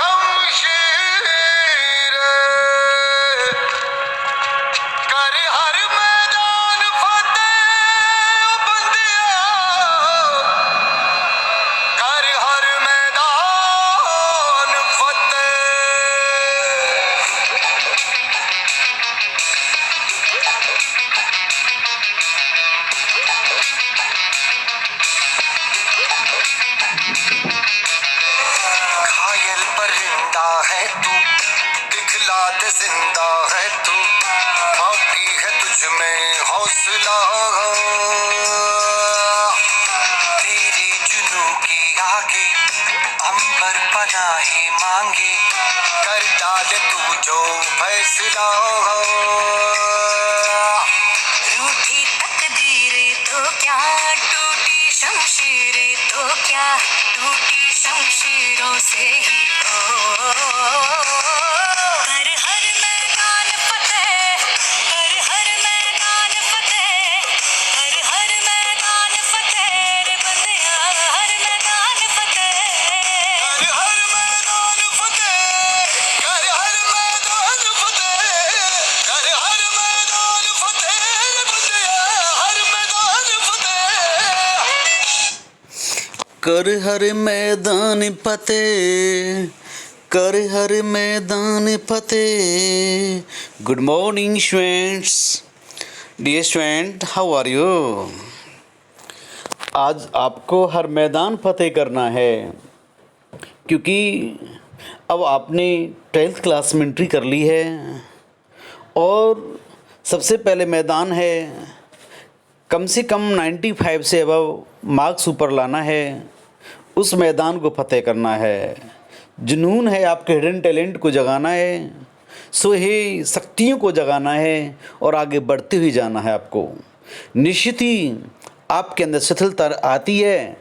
शमशीर कर हर मैदान फतेह बंदिया कर हर मैदान घायल परिंदा है तू दिखला दे जिंदा है तू बाकी है तुझ में हौसला तेरी जुनू की आगे अंबर पनाहे मांगे कर डाले तू जो फैसला रूठी तकदीरें तो क्या टूटी शमशीरें तो क्या टूटी शमशीरों से ही हो कर हर मैदान फतेह कर हर मैदान फतेह कर हर मैदान फतेह रे बंदिया हर मैदान फतेह कर हर मैदान फतेह कर हर मैदान फतेह कर हर मैदान फतेह रे बंदिया हर मैदान फतेह कर हर मैदान फतेह कर हर मैदान फतेह। Good morning students, dear student, how are you? आज आपको हर मैदान फतेह करना है क्योंकि अब आपने 12th क्लास में एंट्री कर ली है और सबसे पहले मैदान है कम से कम 95 से अबव मार्क्स ऊपर लाना है। उस मैदान को फतेह करना है। जुनून है, आपके हिडन टैलेंट को जगाना है, सोहे शक्तियों को जगाना है और आगे बढ़ते हुए जाना है। आपको निश्चित ही आपके अंदर शिथिलता आती है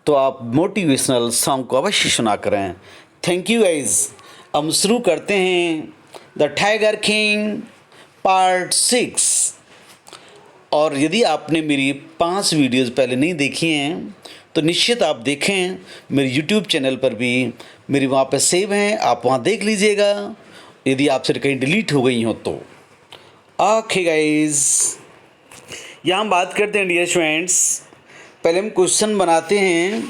तो आप मोटिवेशनल सॉन्ग को अवश्य सुना करें। Thank you guys. हम शुरू करते हैं द टाइगर किंग पार्ट 6। और यदि आपने मेरी 5 वीडियोज़ पहले नहीं देखी हैं तो निश्चित आप देखें। मेरे YouTube चैनल पर भी मेरी वहाँ पे सेव हैं, आप वहाँ देख लीजिएगा यदि आपसे कहीं डिलीट हो गई हो तो। ओके गाइस, यहाँ हम बात करते हैं डियर स्टूडेंट्स। पहले हम क्वेश्चन बनाते हैं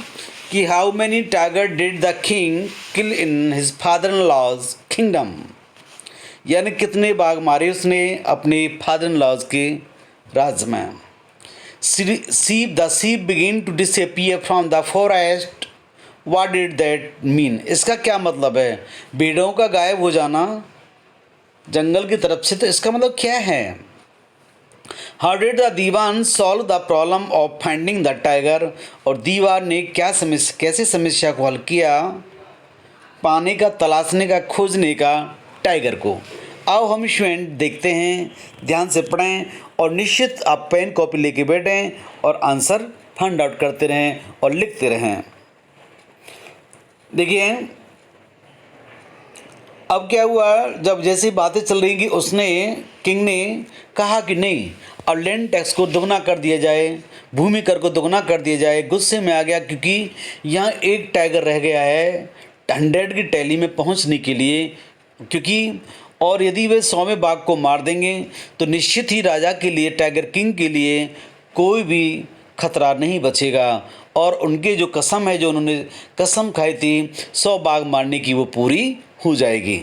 कि how many tiger did the king kill in his father in law's kingdom, यानी कितने बाघ मारे उसने अपने फादर इन लॉज के राज में। The sheep begin to disappear from the forest. What did that mean? इसका क्या मतलब है? भेड़ों का गायब हो जाना जंगल की तरफ से, तो इसका मतलब क्या है? How did the Diwan solve the problem of finding the tiger? और दीवान ने कैसे समस्या को हल किया? पाने का, तलाशने का, खोजने का टाइगर को। आओ हम स्टूडेंट देखते हैं, ध्यान से पढ़ें और निश्चित आप पेन कॉपी लेके बैठें और आंसर फाइंड आउट करते रहें और लिखते रहें। देखिए अब क्या हुआ, जब जैसी बातें चल रही कि उसने किंग ने कहा कि नहीं और लैंड टैक्स को दोगुना कर दिया जाए, भूमि कर को दोगुना कर दिया जाए। गुस्से में आ गया क्योंकि यहाँ एक टाइगर रह गया है 100 की टैली में पहुँचने के लिए, क्योंकि और यदि वे 100वें बाघ को मार देंगे तो निश्चित ही राजा के लिए, टाइगर किंग के लिए कोई भी खतरा नहीं बचेगा। और उनके जो कसम है, जो उन्होंने कसम खाई थी 100 बाघ मारने की, वो पूरी हो जाएगी।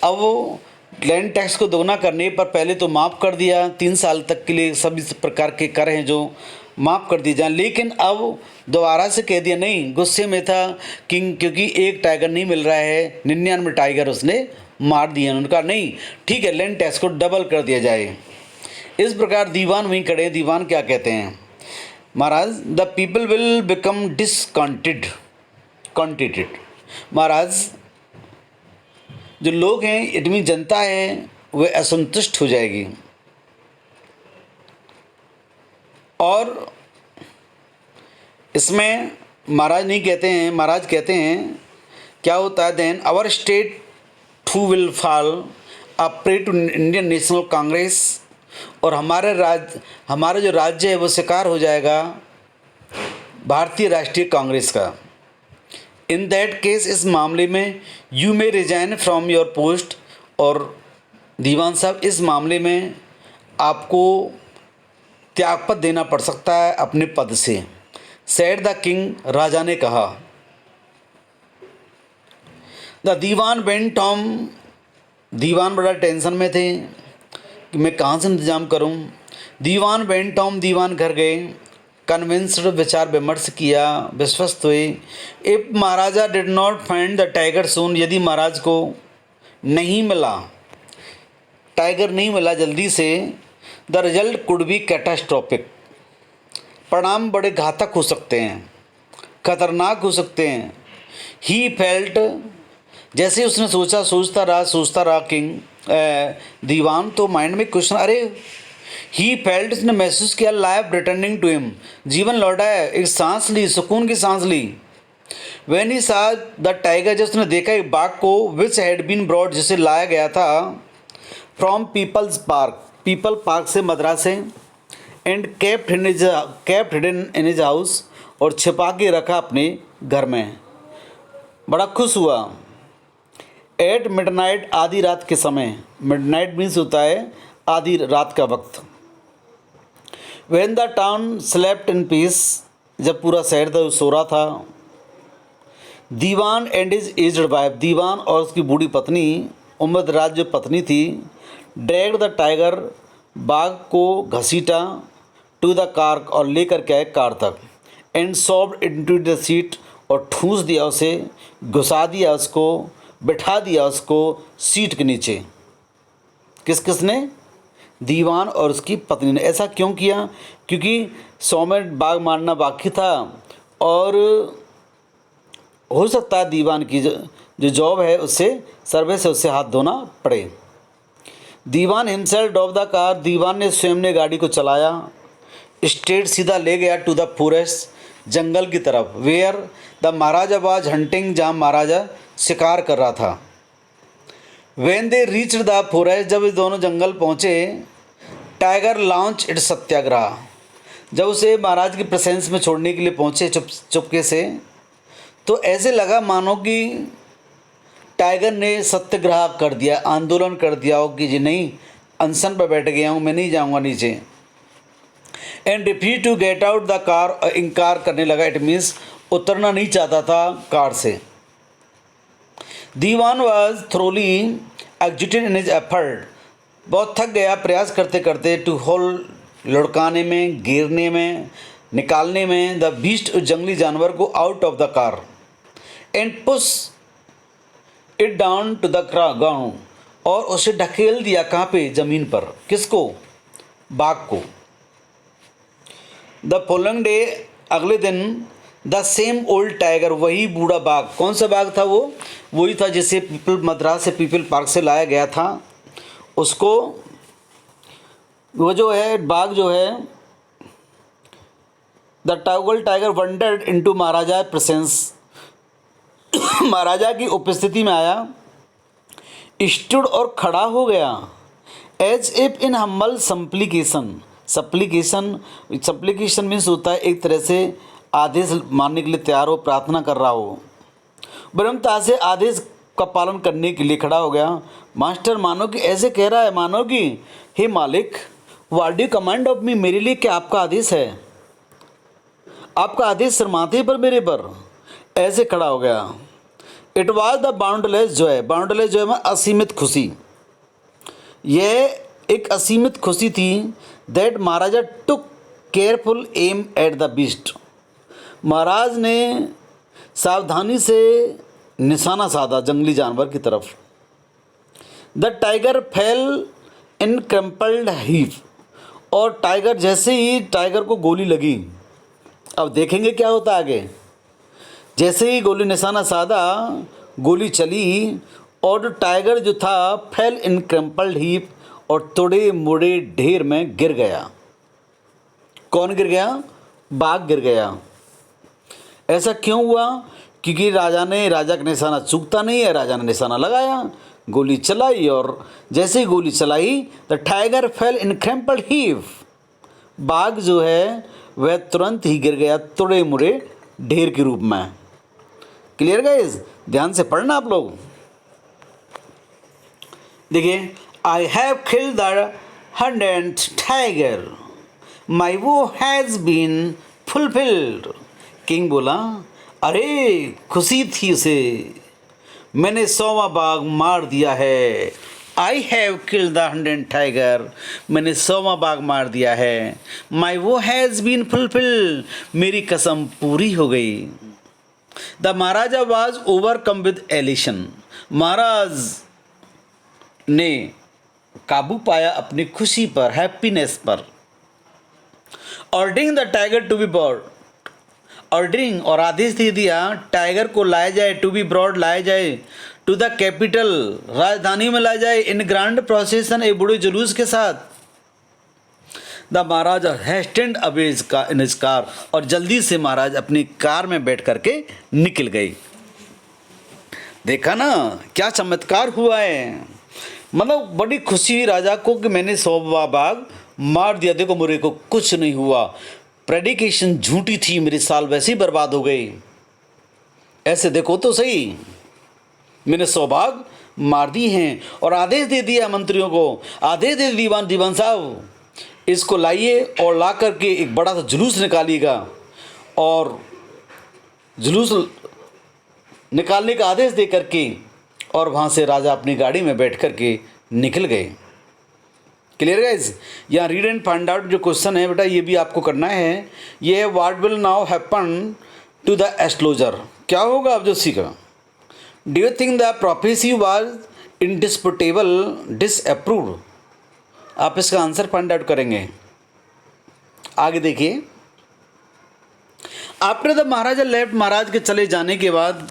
अब वो लैंड टैक्स को दोगुना करने पर पहले तो माफ़ कर दिया, 3 साल तक के लिए सभी प्रकार के कर हैं जो माफ़ कर दिए जाए, लेकिन अब दोबारा से कह दिया नहीं। गुस्से में था किंग क्योंकि एक टाइगर नहीं मिल रहा है, 99 टाइगर उसने मार दिया। उनका नहीं, ठीक है लैंड टैक्स को डबल कर दिया जाए। इस प्रकार दीवान वहीं खड़े। दीवान क्या कहते हैं? महाराज the people will become contented. महाराज जो लोग हैं, इट मीन जनता है, वह असंतुष्ट हो जाएगी। और इसमें महाराज नहीं कहते हैं, महाराज कहते हैं क्या होता है, then our state who will fall a prey to Indian National Congress, और हमारा जो राज्य है वो शिकार हो जाएगा भारतीय राष्ट्रीय कांग्रेस का। इन दैट केस, इस मामले में you may resign from your post, और दीवान साहब इस मामले में आपको त्यागपत्र देना पड़ सकता है अपने पद से। सेड द किंग, राजा ने कहा। द दीवान वेंट होम, दीवान बड़ा टेंशन में थे कि मैं कहाँ से इंतज़ाम करूँ। दीवान वेंट होम, दीवान घर गए। कन्विंस्ड, विचार विमर्श किया, विश्वस्त हुए। If Maharaja did not find the tiger soon, यदि महाराज को नहीं मिला, टाइगर नहीं मिला जल्दी से, the result could be catastrophic, परिणाम बड़े घातक हो सकते हैं, खतरनाक हो सकते हैं। ही फेल्ट, जैसे उसने सोचा, सोचता रहा किंग, दीवान तो माइंड में क्वेश्चन, अरे ही फेल्ट, उसने महसूस किया, लाइफ रिटर्निंग टू हिम, जीवन लौटा है, एक सांस ली, सुकून की सांस ली। व्हेन ही सा द टाइगर, जब उसने देखा एक बाघ को, विच हैड बीन ब्रॉड, जिसे लाया गया था from People's Park, people park से, मद्रास से, and kept hidden in his house, और छिपा के रखा अपने घर में, बड़ा खुश हुआ। एट मिडनाइट, आधी रात के समय, मिडनाइट मीन्स होता है आधी रात का वक्त। When the town slept in peace, जब पूरा शहर था सो रहा था। दीवान एंड हिज एज्ड वाइफ, दीवान और उसकी बूढ़ी पत्नी, उम्रदराज जो पत्नी थी, ड्रैग्ड द टाइगर, बाघ को घसीटा, टू द कार, और लेकर के आए कार तक, and soft into the seat, और ठूंस दिया उसे, घुसा दिया उसको, बिठा दिया उसको सीट के नीचे। किसने? दीवान और उसकी पत्नी ने। ऐसा क्यों किया? क्योंकि 100 में बाघ मारना बाकी था, और हो सकता है दीवान की जो जॉब है उससे, सर्विस से उससे हाथ धोना पड़े। दीवान हिमसेल्फ ड्रॉव द कार, दीवान ने स्वयं ने गाड़ी को चलाया। स्ट्रेट, सीधा ले गया टू द फॉरेस्ट, जंगल की तरफ, where the maharaja was hunting, जहाँ महाराजा शिकार कर रहा था। When they reached the forest, जब ये दोनों जंगल पहुँचे, टाइगर लॉन्च इट सत्याग्रह, जब उसे महाराज की प्रेजेंस में छोड़ने के लिए पहुँचे चुपके से, तो ऐसे लगा मानो कि टाइगर ने सत्याग्रह कर दिया, आंदोलन कर दिया हो कि जी नहीं, अनशन पर बैठ गया हूँ, मैं नहीं जाऊँगा नीचे। And refuse to get out the car, इनकार करने लगा, इट मीन्स उतरना नहीं चाहता था कार से। Dewan was thoroughly excited in his effort, बहुत थक गया प्रयास करते करते, टू होल, लुढ़काने में, गिरने में, निकालने में, द बीस्ट, जंगली जानवर को, out of the car, and push it down to the ground, और उसे ढकेल दिया कहाँ पे? ज़मीन पर। किसको? बाघ को। द फॉलोइंग डे, अगले दिन, द सेम ओल्ड टाइगर, वही बूढ़ा बाघ। कौन सा बाघ था वो? वही था जिसे मद्रास से, पीपल पार्क से लाया गया था। उसको, वो जो है बाघ जो है, द टाउगल tiger wandered into Maharaja presence, महाराजा की उपस्थिति में आया। स्टूड, और खड़ा हो गया। As if in humble supplication, supplication means होता है एक तरह से आदेश मानने के लिए तैयार हो, प्रार्थना कर रहा हो। ब्रह्मता से आदेश का पालन करने के लिए खड़ा हो गया। मास्टर, मानो कि ऐसे कह रहा है, मानो कि हे मालिक, what do command of me, मेरे लिए क्या आपका आदेश है? आपका आदेश सिर माथे पर मेरे पर। ऐसे खड़ा हो गया। It was the boundless joy, boundless joy में असीमित खुशी, यह एक असीमित खुशी थी। That Maharaja took careful aim at the beast, महाराज ने सावधानी से निशाना साधा जंगली जानवर की तरफ। The tiger fell in crumpled heap, और टाइगर, जैसे ही टाइगर को गोली लगी, अब देखेंगे क्या होता आगे। जैसे ही गोली निशाना साधा, गोली चली, और टाइगर जो था फेल इन क्रम्पल्ड हीप, और तोड़े मोड़े ढेर में गिर गया। कौन गिर गया? बाघ गिर गया। ऐसा क्यों हुआ? क्योंकि राजा का निशाना चूकता नहीं है, राजा ने निशाना लगाया, गोली चलाई, और जैसे ही गोली चलाई, the tiger fell in crumpled heap, बाघ जो है वह तुरंत ही गिर गया तोड़े मुड़े ढेर के रूप में। क्लियर गाइस, ध्यान से पढ़ना आप लोग। देखिए, I have killed the 100th tiger, my वो हैज़ बीन फुलफिल्ड। किंग बोला, अरे खुशी थी उसे, मैंने 100वां बाघ मार दिया है। आई have killed the 100th tiger, मैंने 100वां बाघ मार दिया है। माई वो हैज़ बीन फुलफिल्ड, मेरी कसम पूरी हो गई। The Maharaja was overcome with elation, महाराज ने काबू पाया अपनी खुशी पर, हैप्पीनेस पर। Ordering the tiger to be brought, ordering और आदेश दे दिया टाइगर को लाया जाए, टू बी ब्रॉड लाया जाए, टू द कैपिटल राजधानी में लाया जाए, इन ग्रैंड प्रोसेसन एक बड़े जुलूस के साथ। The Maharaja hastened away in his car, और जल्दी से महाराज अपनी कार में बैठ करके निकल गई। देखा ना क्या चमत्कार हुआ है, मतलब बड़ी खुशी हुई राजा को कि मैंने 100वां बाघ मार दिया। देखो मेरे को कुछ नहीं हुआ, प्रेडिकेशन झूठी थी, मेरी साल वैसे ही बर्बाद हो गई। ऐसे देखो तो सही, मैंने 100 बाघ मार दी हैं। और आदेश दे दिया मंत्रियों को, आदेश दे दीवान साहब इसको लाइए और ला करके एक बड़ा सा जुलूस निकालिएगा। और जुलूस निकालने का आदेश दे करके और वहाँ से राजा अपनी गाड़ी में बैठ करके निकल गए। क्लियर गाइज, यहाँ रीड एंड फाइंड आउट जो क्वेश्चन है बेटा ये भी आपको करना है। ये है what will now happen to the astrologer, क्या होगा अब ज्योतिषी का। Do you think the prophecy was indisputable disapproved, आप इसका आंसर फाइंड आउट करेंगे। आगे देखिए, आफ्टर द महाराजा लेफ्ट, महाराज के चले जाने के बाद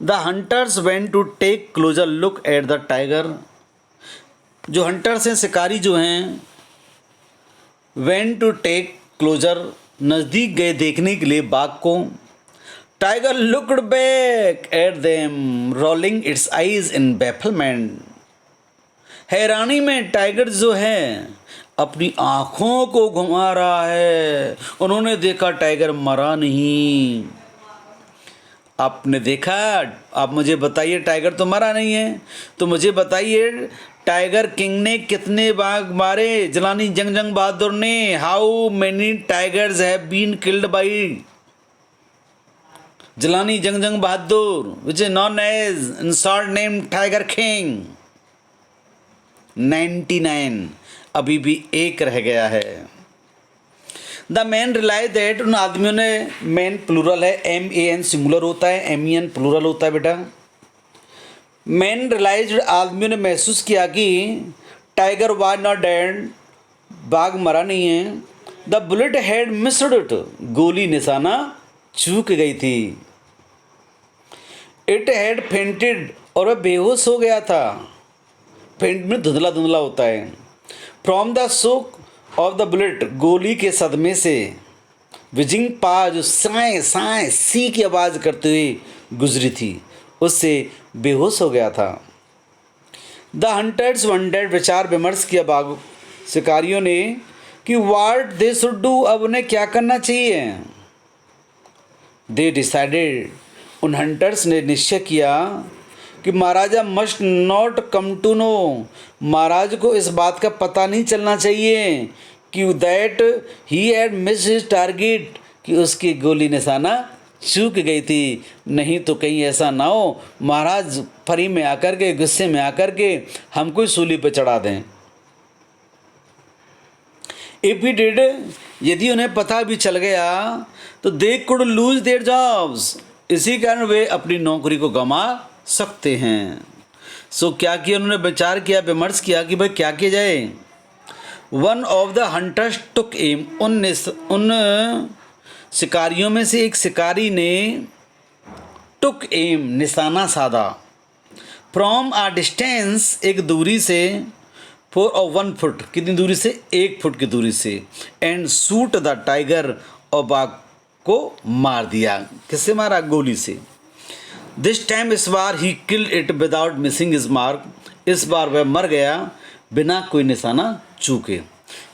the hunters went to take closer look at the tiger, जो हंटर्स हैं शिकारी जो हैं, वेंट टू टेक क्लोजर नज़दीक गए देखने के लिए बाघ को। Tiger looked back at them rolling its eyes in bafflement, हैरानी में टाइगर जो है अपनी आँखों को घुमा रहा है। उन्होंने देखा टाइगर मरा नहीं। आपने देखा, आप मुझे बताइए टाइगर तो मरा नहीं है, तो मुझे बताइए टाइगर किंग ने कितने बाघ मारे, जिलानी जंग बहादुर ने। How many tigers have been killed by Jilani Jung Bahadur which is known as in short name tiger king. 99, अभी भी एक रह गया है। द मैन रिलाइज दैट, उन आदमियों ने, मैन प्लूरल है, MAN सिंगुलर होता है, MEN प्लूरल होता है बेटा। मैन रिलाइज, आदमियों ने महसूस किया कि टाइगर वाज नॉट डेड, बाघ मरा नहीं है। The bullet had missed it, गोली निशाना चूक गई थी। इट हैड फेंटेड, और वह बेहोश हो गया था। फेंट में धुंधला धुंधला होता है। From the shock of the bullet, गोली के सदमे से। विजिंग पा, जो साए साए सी की आवाज़ करते हुए गुजरी थी, उससे बेहोश हो गया था। द हंटर्स वंडर्ड, विचार विमर्श किया बाघ शिकारियों ने कि व्हाट दे शुड डू, अब उन्हें क्या करना चाहिए। दे डिसाइडेड, उन हंटर्स ने निश्चय किया कि Maharaja must not come to know, महाराज को इस बात का पता नहीं चलना चाहिए कि that he had miss his target, कि उसकी गोली निशाना चूक गई थी। नहीं तो कहीं ऐसा ना हो महाराज फरी में आकर के, गुस्से में आकर के हमको सूली पर चढ़ा दें। इफ ही डिड, यदि उन्हें पता भी चल गया तो they could lose their jobs, इसी कारण वे अपनी नौकरी को गंवा सकते हैं। सो क्या किया उन्होंने, विचार किया, विमर्श किया कि भाई क्या किया जाए। One of the hunters took M, उन शिकारियों में से एक शिकारी ने टुक एम, निशाना साधा। फ्रॉम आ डिस्टेंस, एक दूरी से, 1 फुट, कितनी दूरी से, 1 फुट की दूरी से। एंड शूट द टाइगर, और बाघ को मार दिया। किससे मारा, गोली से। दिस टाइम, इस बार he killed it without missing his mark, इस बार वह मर गया बिना कोई निशाना चूके।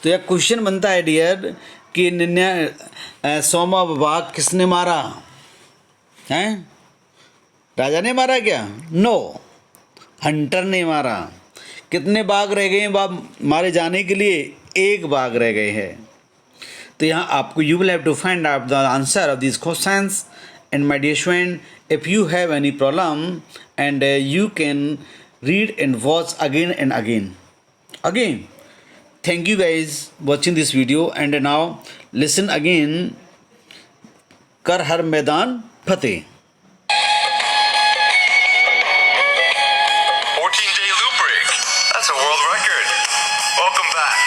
तो यह क्वेश्चन बनता है डियर कि 100वां बाघ किसने मारा है। राजा ने मारा क्या? नो, हंटर ने मारा। कितने बाघ रह गए हैं मारे जाने के लिए? एक बाघ रह गए हैं। तो यहाँ आपको you will have to find out the answer of this questions. And my dear student, if you have any problem and you can read and watch again and again. Thank you guys watching this video, and now listen again. कर हर मैदान फतेह। 14-day loop break. That's a world record. Welcome back.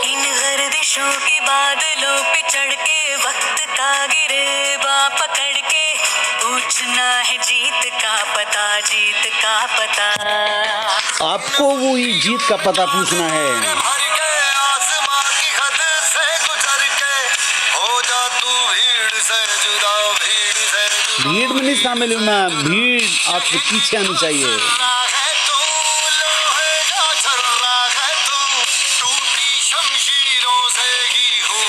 इन गर्दिशों के बादलों पे चढ़ के वक्त का गिरेबा पकड़ के पूछना है जीत का पता, जीत का पता। आपको वो जीत का पता पूछना है। भर के आसमां की हद से गुजर के हो जा तू भीड़ से जुदा, भीड़ से जुदा। भीड़ में नहीं शामिल होना, भीड़ आपके पीछे आनी चाहिए। है तू लोहे का छर्रा है तू, टूटी शमशीरों से ही हो।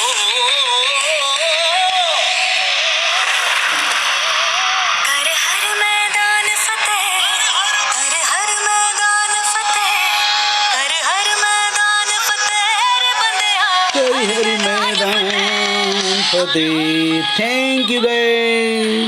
कर हर मैदान फतेह, कर हर मैदान फतेह, कर हर मैदान फतेह रे बंदेया। कर हर मैदान फतेह। Thank you guys.